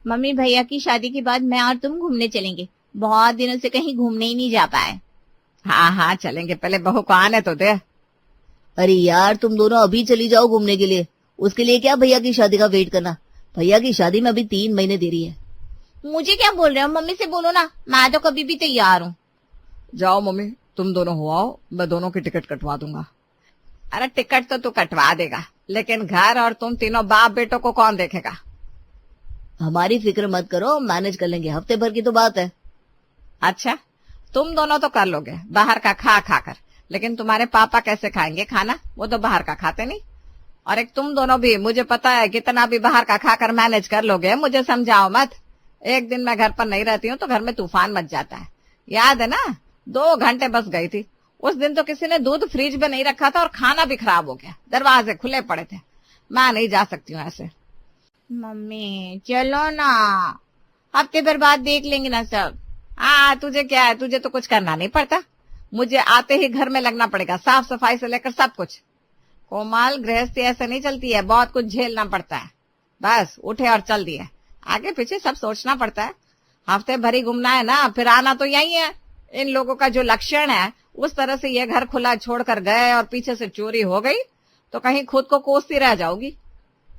Mummy भैया की शादी के बाद मैं और तुम घूमने चलेंगे। बहुत दिनों से कहीं घूमने ही नहीं जा पाए। हाँ हाँ चलेंगे, पहले बहू को आने तो दे। अरे यार, तुम दोनों अभी चली जाओ घूमने के लिए। उसके लिए क्या भैया की शादी का वेट करना? भैया की शादी में अभी 3 महीने देरी है। मुझे क्या बोल रहे हो? मम्मी से बोलो ना, मैं तो कभी भी तैयार हूँ। जाओ मम्मी, तुम दोनों हो आओ, मैं दोनों की टिकट कटवा दूंगा। अरे टिकट तो तू कटवा देगा, लेकिन घर और तुम तीनों बाप बेटों को कौन देखेगा? हमारी फिक्र मत करो, मैनेज कर लेंगे, हफ्ते भर की तो बात है। अच्छा, तुम दोनों तो कर लोगे बाहर का खा खा कर, लेकिन तुम्हारे पापा कैसे खाएंगे खाना? वो तो बाहर का खाते नहीं। और एक तुम दोनों भी, मुझे पता है कितना भी बाहर का खाकर मैनेज कर लोगे, मुझे समझाओ मत। एक दिन मैं घर पर नहीं रहती हूँ तो घर में तूफान मच जाता है। याद है ना, 2 घंटे बस गई थी। उस दिन तो किसी ने दूध फ्रिज में नहीं रखा था और खाना भी खराब हो गया, दरवाजे खुले पड़े थे। मैं नहीं जा सकती हूँ ऐसे। मम्मी चलो ना, हफ्ते भर बाद देख लेंगे ना सब। हाँ, तुझे क्या है, तुझे तो कुछ करना नहीं पड़ता। मुझे आते ही घर में लगना पड़ेगा, साफ सफाई से लेकर सब कुछ। कोमल, गृहस्थी ऐसे नहीं चलती है, बहुत कुछ झेलना पड़ता है। बस उठे और चल दिए, आगे पीछे सब सोचना पड़ता है। हफ्ते भर ही घूमना है ना, फिर आना तो यही है। इन लोगों का जो लक्षण है, उस तरह से ये घर खुला छोड़कर गए और पीछे से चोरी हो गई तो कहीं खुद को कोसती रह जाओगी।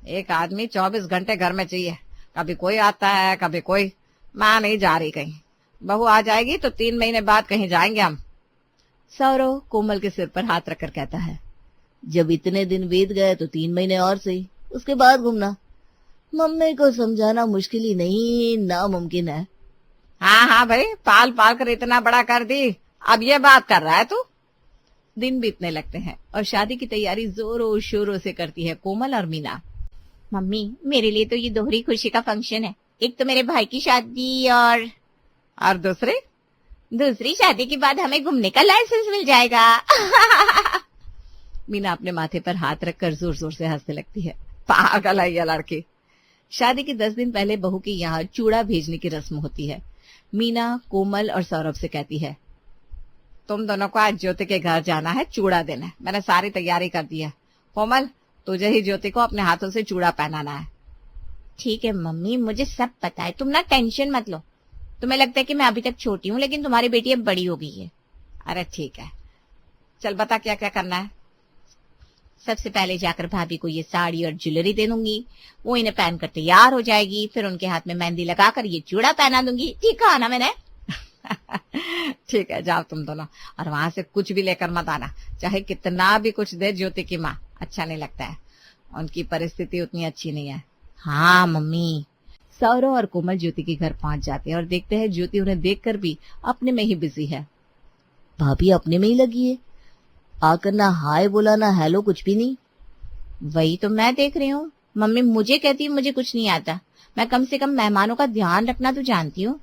एक आदमी 24 घंटे घर में चाहिए, कभी कोई आता है कभी कोई। माँ नहीं जा रही कहीं, बहू आ जाएगी तो 3 महीने बाद कहीं जाएंगे हम। सौरव कोमल के सिर पर हाथ रखकर कहता है, जब इतने दिन बीत गए तो 3 महीने और सही, उसके बाद घूमना। मम्मी को समझाना मुश्किल ही नहीं, नामुमकिन है। हाँ हाँ भाई, पाल पाल कर इतना बड़ा कर दी, अब ये बात कर रहा है तू। दिन बीतने लगते हैं और शादी की तैयारी जोरों शोरों से करती है कोमल और मीना। मम्मी मेरे लिए तो ये दोहरी खुशी का फंक्शन है। एक तो मेरे भाई की शादी और दूसरी शादी के बाद हमें घूमने का लाइसेंस मिल जाएगा। मीना अपने माथे पर हाथ रखकर जोर जोर से हंसने लगती है। पागल है ये लड़की। शादी के 10 दिन पहले बहू के यहाँ चूड़ा भेजने की रस्म होती है। मीना कोमल और सौरभ से कहती है, तुम दोनों को आज ज्योति के घर जाना है, चूड़ा देना है। मैंने सारी तैयारी कर दी है। कोमल, तुझे ही ज्योति को अपने हाथों से चूड़ा पहनाना है। ठीक है मम्मी, मुझे सब पता है, तुम ना टेंशन मत लो। तुम्हें लगता है कि मैं अभी तक छोटी हूँ, लेकिन तुम्हारी बेटी अब बड़ी हो गई है। अरे ठीक है, चल बता क्या क्या करना है। सबसे पहले जाकर भाभी को ये साड़ी और ज्वेलरी दे दूंगी, वो इन्हें पहनकर तैयार हो जाएगी। फिर उनके हाथ में मेहंदी लगाकर ये चूड़ा पहना दूंगी। ठीक कहा ना मैंने? ठीक है, जाओ तुम दोनों, और वहां से कुछ भी लेकर मत आना, चाहे कितना भी कुछ दे ज्योति की माँ, अच्छा नहीं लगता है। उनकी परिस्थिति उतनी अच्छी नहीं है। हाँ मम्मी। सौरव और कोमल ज्योति के घर पहुंच जाते हैं और देखते हैं ज्योति उन्हें देखकर भी अपने में ही बिजी है। भाभी अपने में ही लगी है, आकर ना हाय बोला ना हेलो, कुछ भी नहीं। वही तो मैं देख रही हूँ। मम्मी मुझे कहती है मुझे कुछ नहीं आता, मैं कम से कम मेहमानों का ध्यान रखना तो जानती हूँ।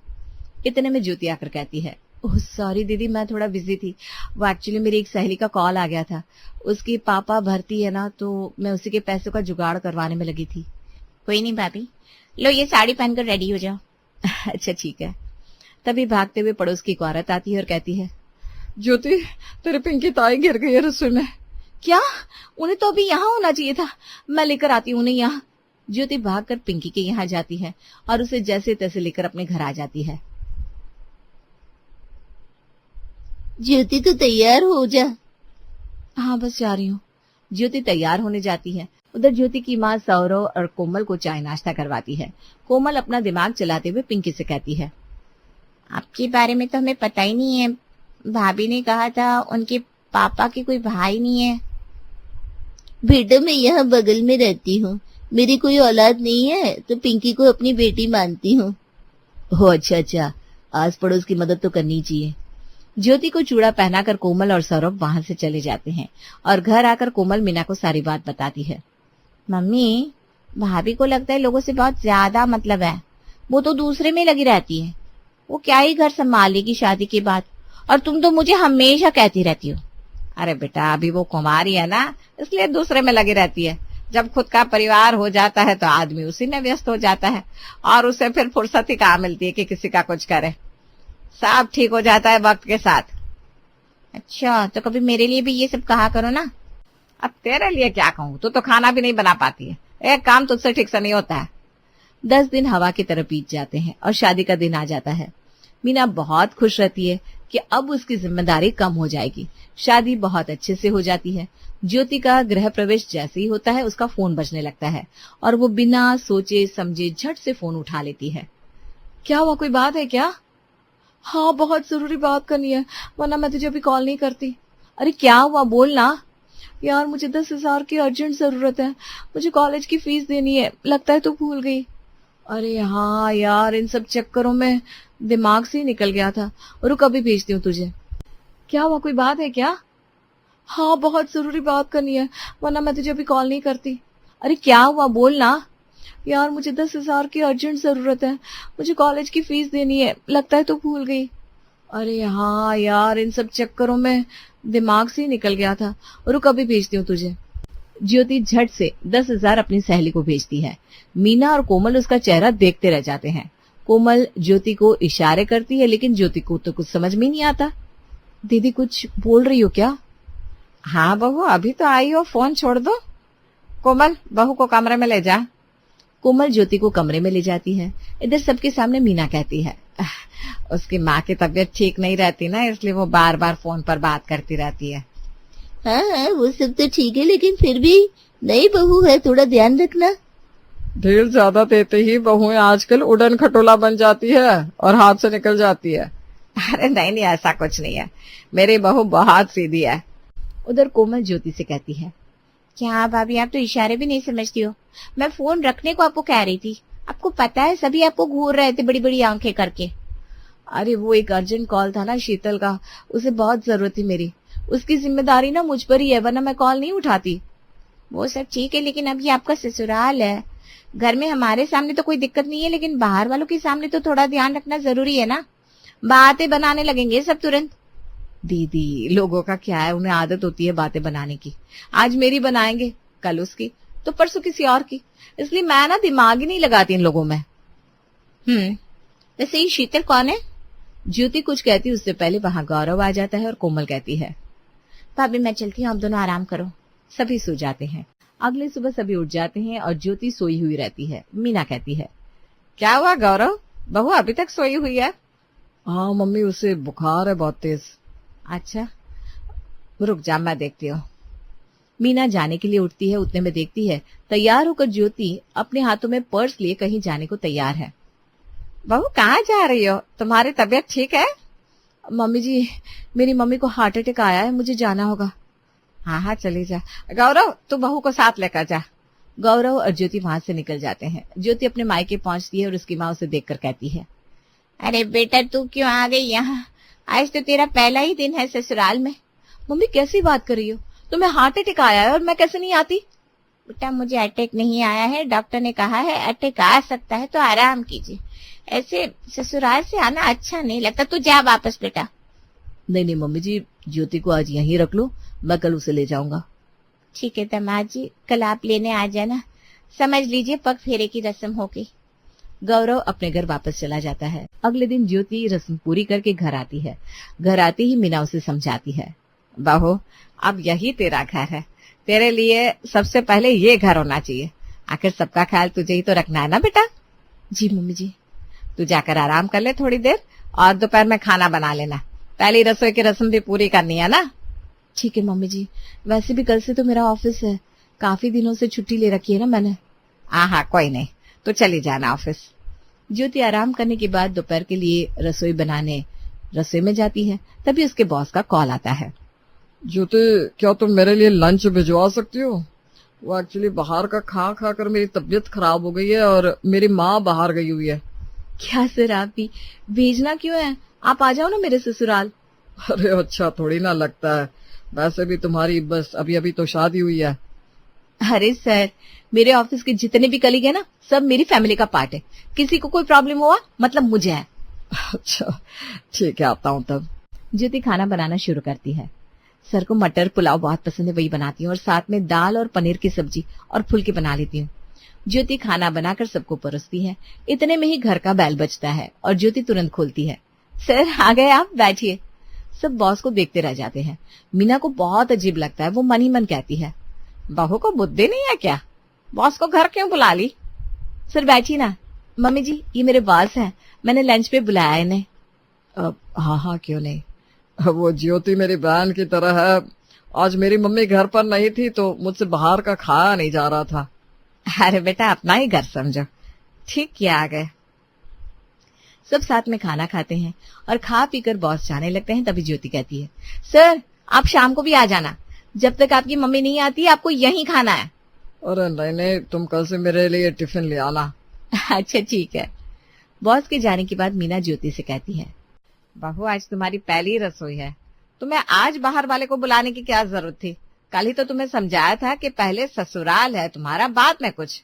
इतने में ज्योति आकर कहती है, ओह सॉरी दीदी, मैं थोड़ा बिजी थी। वो एक्चुअली मेरी एक सहेली का कॉल आ गया था, उसकी पापा भर्ती है ना, तो मैं उसी के पैसों का जुगाड़ करवाने में लगी थी। कोई नहीं भाभी, लो ये साड़ी पहनकर रेडी हो जाओ। अच्छा ठीक है। तभी भागते हुए पड़ोस की एक औरत आती है और कहती है, ज्योति, तेरे पिंकी ताई गिर गई है रसोई में। क्या? उन्हें तो अभी यहाँ होना चाहिए था, मैं लेकर आती हूँ उन्हें यहाँ। ज्योति भागकर पिंकी के यहाँ जाती है और उसे जैसे तैसे लेकर अपने घर आ जाती है। ज्योति तो तैयार हो जा। हाँ बस जा रही हूँ। ज्योति तैयार होने जाती है। उधर ज्योति की माँ सौरव और कोमल को चाय नाश्ता करवाती है। कोमल अपना दिमाग चलाते हुए पिंकी से कहती है, आपके बारे में तो हमें पता ही नहीं है। भाभी ने कहा था उनके पापा के कोई भाई नहीं है। बेटा मैं यहाँ बगल में रहती हूँ, मेरी कोई औलाद नहीं है तो पिंकी को अपनी बेटी मानती हूँ। ओह अच्छा, आस पड़ोस की मदद तो करनी चाहिए। ज्योति को चूड़ा पहनाकर कोमल और सौरभ वहां से चले जाते हैं और घर आकर कोमल मीना को सारी बात बताती है। मम्मी, भाभी को लगता है लोगों से बहुत ज्यादा मतलब है, वो तो दूसरे में लगी रहती है। वो क्या ही घर संभालेगी शादी के बाद, और तुम तो मुझे हमेशा कहती रहती हो। अरे बेटा, अभी वो कुमारी है ना, इसलिए दूसरे में लगी रहती है। जब खुद का परिवार हो जाता है तो आदमी उसी में व्यस्त हो जाता है और उसे फिर फुर्सत ही कहाँ मिलती है कि किसी का कुछ करे। सब ठीक हो जाता है वक्त के साथ। अच्छा, तो कभी मेरे लिए भी ये सब कहा करो ना। अब तेरे लिए क्या कहूँ, तू तो खाना भी नहीं बना पाती है, एक काम तुझसे ठीक से नहीं होता है। 10 दिन हवा की तरह बीत जाते हैं और शादी का दिन आ जाता है। मीना बहुत खुश रहती है कि अब उसकी जिम्मेदारी कम हो जाएगी। शादी बहुत अच्छे से हो जाती है। ज्योति का गृह प्रवेश जैसे ही होता है उसका फोन बजने लगता है और वो बिना सोचे समझे झट से फोन उठा लेती है। क्या हुआ, कोई बात है क्या? हाँ, बहुत जरूरी बात करनी है, वरना मैं तुझे अभी कॉल नहीं करती। अरे क्या हुआ, बोल ना। यार मुझे 10,000 की अर्जेंट जरूरत है, मुझे कॉलेज की फीस देनी है, लगता है तू भूल गई। अरे हाँ यार, इन सब चक्करों में दिमाग से ही निकल गया था। रुक अभी भेजती हूँ तुझे। क्या हुआ, कोई बात है क्या? हाँ, बहुत जरूरी बात करनी है, वरना मैं तुझे अभी कॉल नहीं करती। अरे क्या हुआ, बोल ना। यार मुझे 10,000 की अर्जेंट जरूरत है, मुझे कॉलेज की फीस देनी है, लगता है तू भूल गई। अरे हाँ यार, इन सब चक्करों में दिमाग से ही निकल गया था। रुक अभी भेजती हूँ तुझे। ज्योति झट से 10,000 अपनी सहेली को भेजती है। मीना और कोमल उसका चेहरा देखते रह जाते हैं। कोमल ज्योति को इशारे करती है लेकिन ज्योति को तो कुछ समझ में नहीं आता। दीदी कुछ बोल रही हो क्या? हाँ बहू, अभी तो आई हो, फोन छोड़ दो। कोमल, बहू को कमरे में ले जा। कोमल ज्योति को कमरे में ले जाती है। इधर सबके सामने मीना कहती है, उसकी माँ की तबीयत ठीक नहीं रहती ना, इसलिए वो बार बार फोन पर बात करती रहती है। हाँ, वो सब तो ठीक है, लेकिन फिर भी नई बहू है, थोड़ा ध्यान रखना। ढेर ज्यादा देते ही बहुएं आजकल उड़न खटोला बन जाती है और हाथ से निकल जाती है। अरे नहीं नहीं, ऐसा कुछ नहीं है, मेरी बहू बहुत सीधी है। उधर कोमल ज्योति से कहती है, क्या भाभी आप तो इशारे भी नहीं समझती हो, मैं फोन रखने को आपको कह रही थी, आपको पता है सभी आपको घूर रहे थे बड़ी बड़ी आंखें करके। अरे वो एक अर्जेंट कॉल था ना शीतल का, उसे बहुत जरूरत थी मेरी, उसकी जिम्मेदारी ना मुझ पर ही है, वरना मैं कॉल नहीं उठाती। वो सब ठीक है, लेकिन अब ये आपका ससुराल है, घर में हमारे सामने तो कोई दिक्कत नहीं है, लेकिन बाहर वालों के सामने तो थोड़ा ध्यान रखना जरूरी है ना, बातें बनाने लगेंगे सब तुरंत। दीदी लोगों का क्या है, उन्हें आदत होती है बातें बनाने की, आज मेरी बनाएंगे, कल उसकी, तो परसों किसी और की, इसलिए मैं ना दिमाग ही नहीं लगाती इन लोगों में। वैसे ये शीतल कौन है? ज्योति कुछ कहती उससे पहले वहां गौरव आ जाता है और कोमल कहती है, भाभी मैं चलती हूँ, आप दोनों आराम करो। सभी सो जाते हैं। अगले सुबह सभी उठ जाते हैं और ज्योति सोई हुई रहती है। मीना कहती है, क्या हुआ गौरव, बहू अभी तक सोई हुई है? हाँ मम्मी, उसे बुखार है बहुत तेज। अच्छा, रुक जा, मैं देखती हूँ। मीना जाने के लिए उठती है, उतने में देखती है तैयार होकर ज्योति अपने हाथों में पर्स लिए कहीं जाने को तैयार है। बहू कहाँ जा रही हो, तुम्हारी तबीयत ठीक है? मम्मी जी, मेरी मम्मी को हार्ट अटैक आया है, मुझे जाना होगा। हाँ हाँ चली जा। गौरव तू बहू को साथ लेकर जा। गौरव और ज्योति वहां से निकल जाते हैं। ज्योति अपने मायके पहुंचती है और उसकी माँ उसे देखकर कहती है, अरे बेटा तू क्यों आ गई यहाँ, आज तो तेरा पहला ही दिन है ससुराल में। मम्मी कैसी बात कर रही हो, तुम्हें हार्ट अटैक आया है और मैं कैसे नहीं आती? बेटा मुझे अटैक नहीं आया है, डॉक्टर ने कहा है अटैक आ सकता है तो आराम कीजिए, ऐसे ससुराल से आना अच्छा नहीं लगता, तू जा वापस बेटा। नहीं नहीं मम्मी जी, ज्योति को आज यहीं रख लो, मैं कल उसे ले जाऊंगा। ठीक है दामाद जी, कल आप लेने आ जाना, समझ लीजिए पग फेरे की रस्म होगी। गौरव अपने घर वापस चला जाता है। अगले दिन ज्योति रस्म पूरी करके घर आती है। घर आते ही मीना उसे समझाती है, बहू अब यही तेरा घर है, तेरे लिए सबसे पहले ये घर होना चाहिए, आखिर सबका ख्याल तुझे ही तो रखना है ना बेटा। जी मम्मी जी। तू जाकर आराम कर ले थोड़ी देर और दोपहर में खाना बना लेना, पहली रसोई की रस्म भी पूरी करनी है ना। ठीक है मम्मी जी, वैसे भी कल से तो मेरा ऑफिस है, काफी दिनों से छुट्टी ले रखी है ना मैंने। हाँ कोई नहीं, तो चली जाना ऑफिस। ज्योति आराम करने के बाद दोपहर के लिए रसोई बनाने रसोई में जाती है। तभी उसके बॉस का कॉल आता है। ज्योति, क्या तुम मेरे लिए लंच भिजवा सकती हो? वो एक्चुअली बाहर का खा खा कर मेरी तबीयत खराब हो गई है और मेरी माँ बाहर गई हुई है। क्या सर, आप भी भेजना क्यों है, आप आ जाओ ना मेरे ससुराल। अरे अच्छा थोड़ी ना लगता है, वैसे भी तुम्हारी बस अभी अभी तो शादी हुई है। अरे सर, मेरे ऑफिस के जितने भी कलीग है ना, सब मेरी फैमिली का पार्ट है, किसी को कोई प्रॉब्लम हुआ मतलब मुझे है। अच्छा ठीक है, आता हूँ तब। ज्योति खाना बनाना शुरू करती है। सर को मटर पुलाव बहुत पसंद है, वही बनाती हूँ और साथ में दाल और पनीर की सब्जी और फुल्की बना लेती हूँ। ज्योति खाना बनाकर सबको परोसती है। इतने में ही घर का बैल बजता है और ज्योति तुरंत खोलती है। सर आ गए आप, बैठिए। सब बॉस को देखते रह जाते हैं। मीना को बहुत अजीब लगता है, वो मन ही मन कहती है, बहू को बुद्धि नहीं है क्या, बॉस को घर क्यों बुला ली? सर बैठिए ना, मम्मी जी, ये मेरे बॉस हैं, मैंने लंच पे बुलाया है इन्हें। हाँ हाँ, क्यों नहीं। वो ज्योति मेरी बहन की तरह है। आज मेरी मम्मी घर पर नहीं थी तो मुझसे बाहर का खाया नहीं जा रहा था। अरे बेटा, अपना ही घर समझो। ठीक किया आ गए। सब साथ में खाना खाते हैं और खा पीकर बॉस जाने लगते हैं। तभी ज्योति कहती है, सर आप शाम को भी आ जाना, जब तक आपकी मम्मी नहीं आती आपको यहीं खाना है। अरे नहीं नहीं, तुम कल से मेरे लिए टिफिन ले आना। अच्छा ठीक है। बॉस के जाने के बाद मीना ज्योति से कहती है, बहू आज तुम्हारी पहली रसोई है, तुम्हें आज बाहर वाले को बुलाने की क्या जरूरत थी? कल ही तो तुम्हें समझाया था कि पहले ससुराल है तुम्हारा, बाद में कुछ।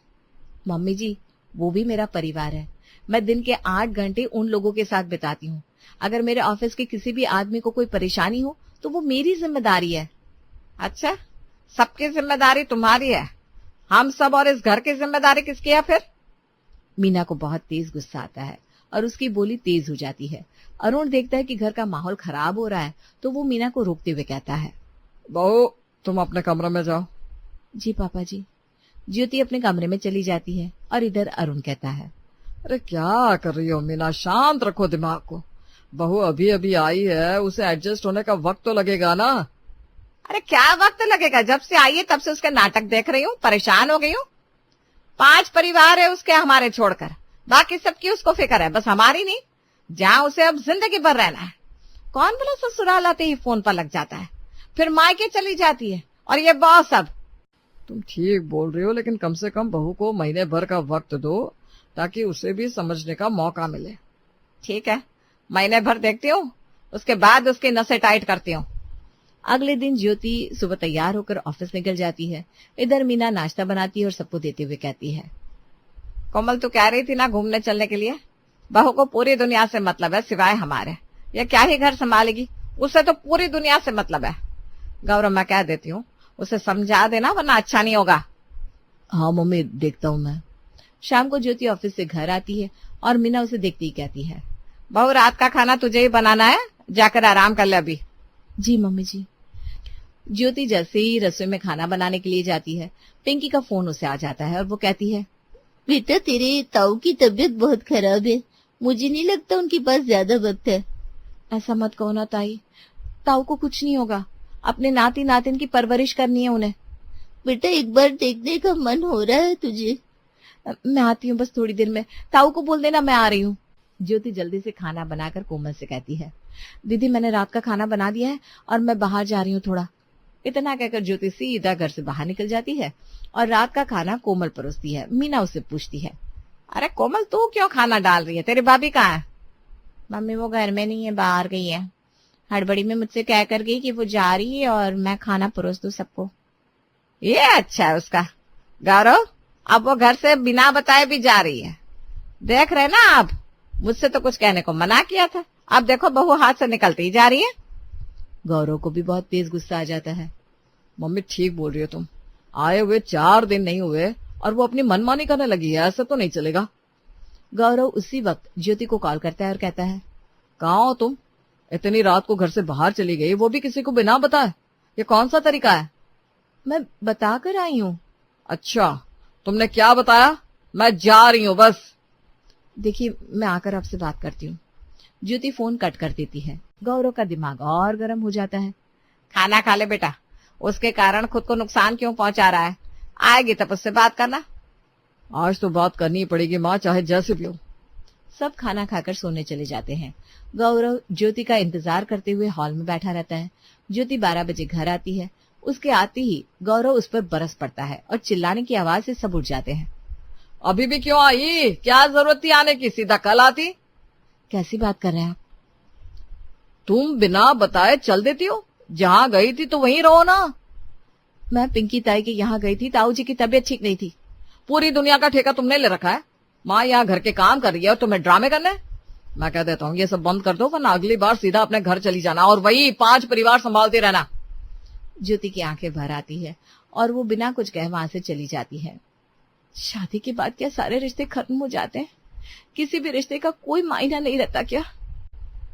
मम्मी जी वो भी मेरा परिवार है, मैं दिन के 8 घंटे उन लोगों के साथ बिताती हूँ। अगर मेरे ऑफिस के किसी भी आदमी को कोई परेशानी हो तो वो मेरी जिम्मेदारी है। अच्छा, सबकी जिम्मेदारी तुम्हारी है, हम सब और इस घर की जिम्मेदारी किसकी है फिर? मीना को बहुत तेज गुस्सा आता है और उसकी बोली तेज हो जाती है। अरुण देखता है कि घर का माहौल खराब हो रहा है तो वो मीना को रोकते हुए कहता है, बहू तुम अपने कमरे में जाओ। जी पापा जी। ज्योति अपने कमरे में चली जाती है और इधर अरुण कहता है, अरे क्या कर रही हो मीना, शांत रखो दिमाग को। बहू अभी अभी आई है, उसे एडजस्ट होने का वक्त तो लगेगा ना। अरे क्या वक्त लगेगा, जब से आई है तब से उसके नाटक देख रही हूँ, परेशान हो गई हूँ। 5 परिवार है उसके हमारे छोड़कर, बाकी सबकी उसको फिक्र है, बस हमारी नहीं। जहाँ उसे अब जिंदगी भर रहना है। कौन बोला ससुराल आते ही फोन पर लग जाता है, फिर मायके चली जाती है, और ये बॉस अब। तुम ठीक बोल रही हो, लेकिन कम से कम बहू को महीने भर का वक्त दो ताकि उसे भी समझने का मौका मिले। ठीक है, महीने भर देखती हूँ, उसके बाद उसकी नसें टाइट करती हूँ। अगले दिन ज्योति सुबह तैयार होकर ऑफिस निकल जाती है। इधर मीना नाश्ता बनाती है और सबको देते हुए कहती है, कोमल तू कह रही थी ना घूमने चलने के लिए, बहू को पूरी दुनिया से मतलब है सिवाय हमारे। ये क्या ही घर संभालेगी, उससे तो पूरी दुनिया से मतलब है। गौरव मैं कह देती हूँ, उसे समझा देना वरना अच्छा नहीं होगा। हाँ मम्मी, देखता हूँ मैं। शाम को ज्योति ऑफिस से घर आती है और मीना उसे देखते ही कहती है, बहू रात का खाना तुझे ही बनाना है, जाकर आराम कर ले अभी। जी मम्मी जी। ज्योति जैसे ही रसोई में खाना बनाने के लिए जाती है, पिंकी का फोन उसे आ जाता है और वो कहती है, बेटा तेरे ताऊ की तबीयत बहुत खराब है, मुझे नहीं लगता उनके पास ज्यादा वक्त है। ऐसा मत कहो ना ताई, ताऊ को कुछ नहीं होगा, अपने नाती नातिन की परवरिश करनी है उन्हें। बेटा एक बार देखने का मन हो रहा है तुझे? मैं आती हूँ बस थोड़ी देर में, ताऊ को बोल देना मैं आ रही हूँ। ज्योति जल्दी से खाना बनाकर कोमल से कहती है, दीदी मैंने रात का खाना बना दिया है और मैं बाहर जा रही हूँ थोड़ा। इतना कहकर ज्योति सीधा घर से बाहर निकल जाती है और रात का खाना कोमल परोसती है। मीना उससे पूछती है, अरे कोमल तू क्यों खाना डाल रही है, तेरी भाभी कहाँ है? मम्मी वो घर में नहीं है, बाहर गई है। हड़बड़ी में मुझसे कह कर गई कि वो जा रही है और मैं खाना परोस दूं सबको। ये अच्छा है उसका। गौरव अब वो घर से बिना बताए भी जा रही है, देख रहे ना आप, मुझसे तो कुछ कहने को मना किया था, अब देखो बहू हाथ से निकलती ही जा रही है। गौरव को भी बहुत तेज गुस्सा आ जाता है। मम्मी ठीक बोल रही हो तुम, आए हुए 4 दिन नहीं हुए और वो अपनी मनमानी करने लगी है, ऐसा तो नहीं चलेगा। गौरव उसी वक्त ज्योति को कॉल करता है और कहता है, कहाँ हो तुम, इतनी रात को घर से बाहर चली गई, वो भी किसी को बिना बताए, ये कौन सा तरीका है? मैं बता कर आई हूँ। अच्छा तुमने क्या बताया? मैं जा रही हूँ बस। देखिए मैं आकर आपसे बात करती हूँ। ज्योति फोन कट कर देती है। गौरव का दिमाग और गर्म हो जाता है। खाना खा ले बेटा, उसके कारण खुद को नुकसान क्यों पहुंचा रहा है, आएगी तब उससे बात करना। आज तो बात करनी ही पड़ेगी माँ, चाहे जैसे भी हो। सब खाना खाकर सोने चले जाते हैं। गौरव ज्योति का इंतजार करते हुए हॉल में बैठा रहता है। ज्योति 12 बजे घर आती है। उसके आते ही गौरव उस पर बरस पड़ता है और चिल्लाने की आवाज से सब उठ जाते हैं। अभी भी क्यों आई, क्या जरूरत थी आने की, सीधा कल आती। कैसी बात कर रहे हैं आप? तुम बिना बताए चल देती हो, जहाँ गई थी तो वहीं रहो ना। मैं पिंकी ताई के यहाँ गई थी, ताऊ जी की तबीयत ठीक नहीं थी। पूरी दुनिया का ठेका तुमने ले रखा है। माँ यहाँ घर के काम कर रही है और तुम्हें ड्रामे करने। मैं कह देता हूँ ये सब बंद कर दो, वरना अगली बार सीधा अपने घर चली जाना और वही 5 परिवार संभालते रहना। ज्योति की आंखें भर आती है और वो बिना कुछ कहे वहां से चली जाती है। शादी के बाद क्या सारे रिश्ते खत्म हो जाते हैं? किसी भी रिश्ते का कोई मायना नहीं रहता क्या?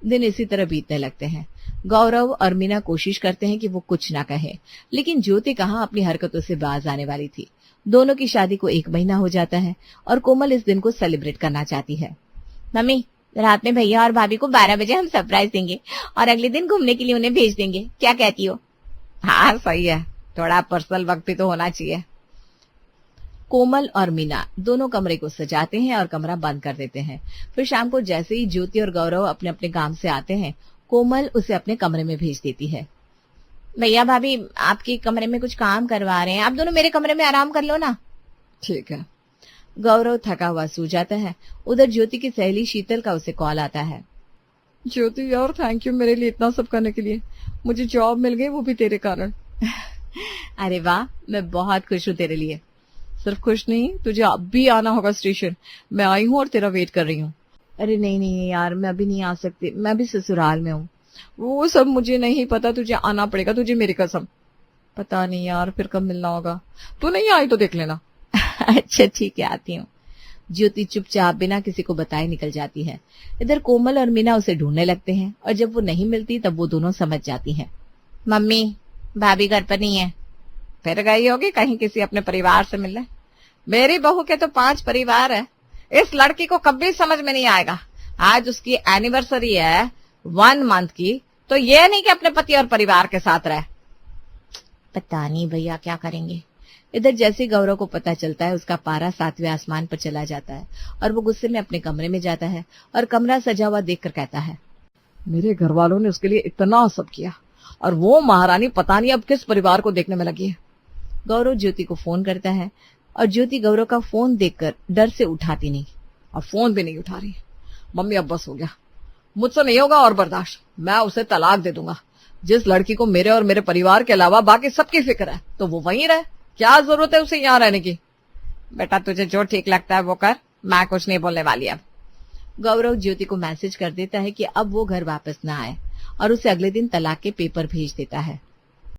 दिन इसी तरह बीतने लगते हैं। गौरव और मीना कोशिश करते हैं कि वो कुछ ना कहे, लेकिन ज्योति कहाँ अपनी हरकतों से बाज आने वाली थी। दोनों की शादी को 1 महीना हो जाता है और कोमल इस दिन को सेलिब्रेट करना चाहती है। मम्मी, रात में भैया और भाभी को 12 बजे हम सरप्राइज देंगे और अगले दिन घूमने के लिए उन्हें भेज देंगे, क्या कहती हो? हाँ सही है, थोड़ा पर्सनल वक्त भी तो होना चाहिए। कोमल और मीना दोनों कमरे को सजाते हैं और कमरा बंद कर देते हैं। फिर शाम को जैसे ही ज्योति और गौरव अपने अपने काम से आते हैं, कोमल उसे अपने कमरे में भेज देती है। भैया भाभी आपके कमरे में कुछ काम करवा रहे हैं, आप दोनों मेरे कमरे में आराम कर लो ना। ठीक है। गौरव थका हुआ सो जाता है। उधर ज्योति की सहेली शीतल का उसे कॉल आता है। ज्योति यार, थैंक यू मेरे लिए इतना सब करने के लिए। मुझे जॉब मिल गई, वो भी तेरे कारण। अरे वाह, मैं बहुत खुश हूँ तेरे लिए। सिर्फ खुश नहीं, तुझे अब भी आना होगा स्टेशन। मैं आई हूँ और तेरा वेट कर रही हूँ। अरे नहीं नहीं यार, मैं अभी नहीं आ सकती, मैं भी ससुराल में हूँ। वो सब मुझे नहीं पता, तुझे आना पड़ेगा, तुझे मेरी कसम। पता नहीं यार फिर कब मिलना होगा। तू नहीं आई तो देख लेना। अच्छा ठीक है, आती हूँ। ज्योति चुपचाप बिना किसी को बताए निकल जाती है। इधर कोमल और मीना उसे ढूंढने लगते हैं और जब वो नहीं मिलती तब वो दोनों समझ जाती हैं। मम्मी, भाभी घर पर नहीं है, फिर गई होगी कहीं किसी अपने परिवार से मिलने। मेरी बहू के तो 5 परिवार है, इस लड़की को कभी समझ में नहीं आएगा। आज उसकी एनिवर्सरी है 1 मंथ की, तो ये नहीं कि अपने पति और परिवार के साथ रहे। पता नहीं भैया क्या करेंगे। इधर जैसे गौरव को पता चलता है, उसका पारा 7वें आसमान पर चला जाता है और वो गुस्से में अपने कमरे में जाता है और कमरा सजा हुआ देखकर कहता है, मेरे घर वालों ने उसके लिए इतना सब किया और वो महारानी पता नहीं अब किस परिवार को देखने में लगी है। गौरव ज्योति को फोन करता है और ज्योति गौरव का फोन देखकर डर से उठाती नहीं। और फोन भी नहीं उठा रही। मम्मी अब बस हो गया, मुझसे नहीं होगा और बर्दाश्त। मैं उसे तलाक दे दूंगा। जिस लड़की को मेरे और मेरे परिवार के अलावा बाकी सबकी फिक्र है, तो वो वहीं रहे। क्या जरूरत है उसे यहाँ रहने की? बेटा तुझे जो ठीक लगता है वो कर, मैं कुछ नहीं बोलने वाली अब। गौरव ज्योति को मैसेज कर देता है कि अब वो घर वापस ना आए और उसे अगले दिन तलाक के पेपर भेज देता है।